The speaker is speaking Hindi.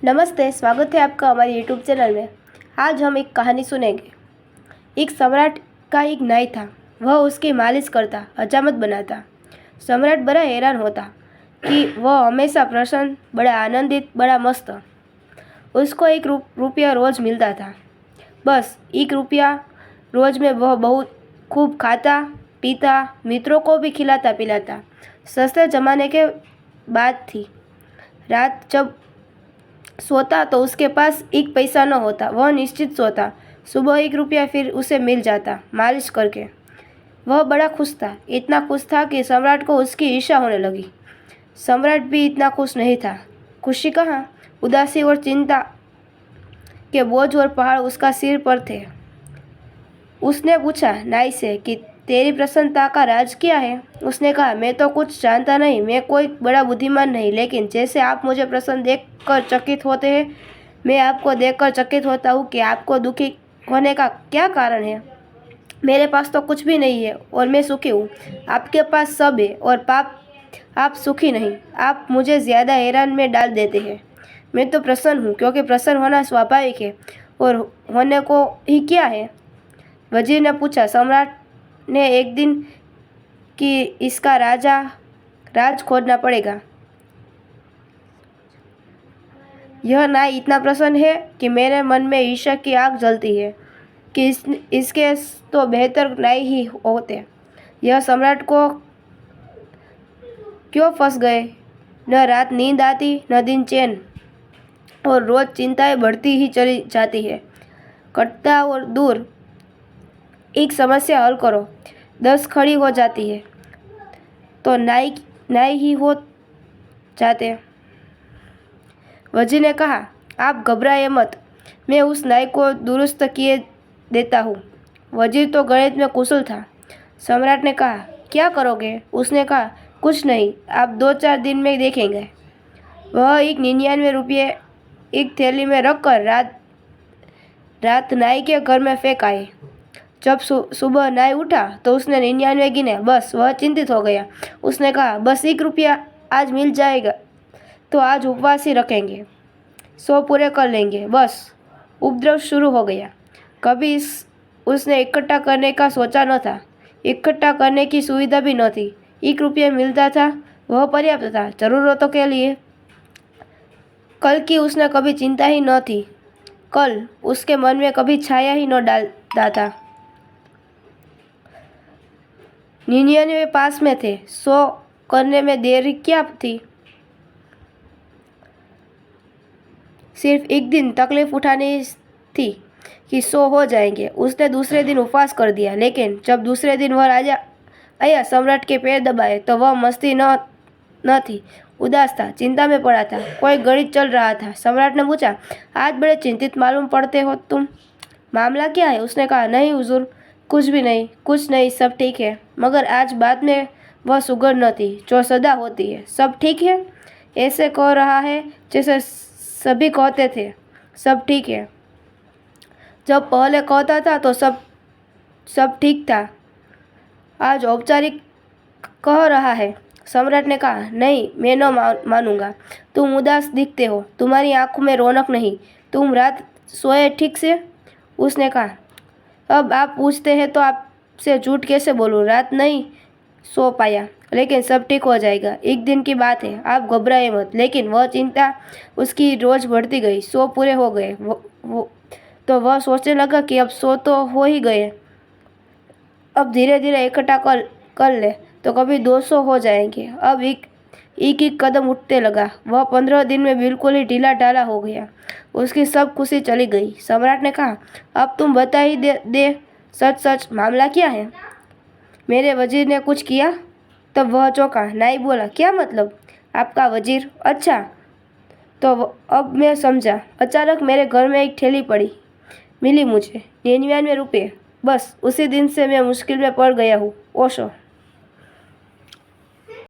नमस्ते, स्वागत है आपका हमारे यूट्यूब चैनल में। आज हम एक कहानी सुनेंगे। एक सम्राट का एक नाई था। वह उसकी मालिश करता, हजामत बनाता। सम्राट बड़ा हैरान होता कि वह हमेशा प्रसन्न, बड़ा आनंदित, बड़ा मस्त। उसको 1 रुपया रोज मिलता था। बस 1 रुपया रोज में वह बहुत खूब खाता पीता, मित्रों को भी खिलाता पिलाता। सस्ते जमाने के बात थी। रात जब सोता तो उसके पास 1 पैसा न होता। वह निश्चित सोता। सुबह 1 रुपया फिर उसे मिल जाता मालिश करके। वह बड़ा खुश था, इतना खुश था कि सम्राट को उसकी ईर्ष्या होने लगी। सम्राट भी इतना खुश नहीं था। खुशी कहाँ, उदासी और चिंता के बोझ और पहाड़ उसका सिर पर थे। उसने पूछा नाई से कि तेरी प्रसन्नता का राज क्या है। उसने कहा, मैं तो कुछ जानता नहीं, मैं कोई बड़ा बुद्धिमान नहीं, लेकिन जैसे आप मुझे प्रसन्न देखकर चकित होते हैं, मैं आपको देखकर चकित होता हूँ कि आपको दुखी होने का क्या कारण है। मेरे पास तो कुछ भी नहीं है और मैं सुखी हूँ। आपके पास सब है और आप सुखी नहीं। आप मुझे ज़्यादा हैरान में डाल देते हैं। मैं तो प्रसन्न हूँ, क्योंकि प्रसन्न होना स्वाभाविक है और होने को ही क्या है। वजीर ने पूछा। सम्राट ने एक दिन कि इसका राज खोजना पड़ेगा। यह नाई इतना प्रसन्न है कि मेरे मन में ईर्ष्या की आग जलती है कि इसके तो बेहतर नाई ही होते। यह सम्राट को क्यों फंस गए। न रात नींद आती, न दिन चैन, और रोज चिंताएं बढ़ती ही चली जाती है। कटता और दूर, एक समस्या हल करो, 10 खड़ी हो जाती है तो नाई ही हो जाते। वजीर ने कहा, आप घबराए मत, मैं उस नाई को दुरुस्त किए देता हूँ। वजीर तो गणित में कुशल था। सम्राट ने कहा, क्या करोगे। उसने कहा, कुछ नहीं, आप 2-4 दिन में देखेंगे। वह 99 रुपये एक थैली में रखकर रात नाई के घर में फेंक आए। जब सुबह नाई उठा तो उसने 99 गिने। बस वह चिंतित हो गया। उसने कहा, बस 1 रुपया आज मिल जाएगा तो आज उपवास ही रखेंगे, 100 पूरे कर लेंगे। बस उपद्रव शुरू हो गया। कभी उसने इकट्ठा करने का सोचा न था। इकट्ठा करने की सुविधा भी न थी। 1 रुपया मिलता था, वह पर्याप्त था जरूरतों के लिए। कल की उसने कभी चिंता ही न थी। कल उसके मन में कभी छाया ही न डालता था। 99 पास में थे, 100 करने में देरी क्या थी। सिर्फ एक दिन तकलीफ उठानी थी कि 100 हो जाएंगे। उसने दूसरे दिन उपवास कर दिया, लेकिन जब दूसरे दिन वह राजा आया, सम्राट के पैर दबाए तो वह मस्ती न थी, उदास था, चिंता में पड़ा था। कोई गणित चल रहा था। सम्राट ने पूछा, आज बड़े चिंतित मालूम पड़ते हो तुम, मामला क्या है। उसने कहा, नहीं हुजूर, कुछ भी नहीं, कुछ नहीं, सब ठीक है। मगर आज बात में वह सुगंध न थी जो सदा होती है। सब ठीक है, ऐसे कह रहा है जैसे सभी कहते थे सब ठीक है। जब पहले कहता था तो सब ठीक था। आज औपचारिक कह रहा है। सम्राट ने कहा, नहीं, मैं न मानूंगा। तुम उदास दिखते हो, तुम्हारी आंखों में रौनक नहीं। तुम रात सोए ठीक से। उसने कहा, अब आप पूछते हैं तो आपसे झूठ कैसे बोलूं। रात नहीं सो पाया, लेकिन सब ठीक हो जाएगा। एक दिन की बात है, आप घबराए मत। लेकिन वह चिंता उसकी रोज बढ़ती गई। 100 पूरे हो गए तो वह सोचने लगा कि अब 100 तो हो ही गए, अब धीरे धीरे इकट्ठा कर ले तो कभी 200 हो जाएंगे। अब एक कदम उठते लगा। वह 15 दिन में बिल्कुल ही ढीला ढाला हो गया। उसकी सब खुशी चली गई। सम्राट ने कहा, अब तुम बता ही दे सच मामला क्या है। मेरे वजीर ने कुछ किया। तब वह चौंका। नाई बोला, क्या मतलब। आपका वजीर, अच्छा, तो अब मैं समझा। अचानक मेरे घर में एक थैली मिली मुझे, 99 रुपये। बस उसी दिन से मैं मुश्किल में पड़ गया हूँ। ओशो।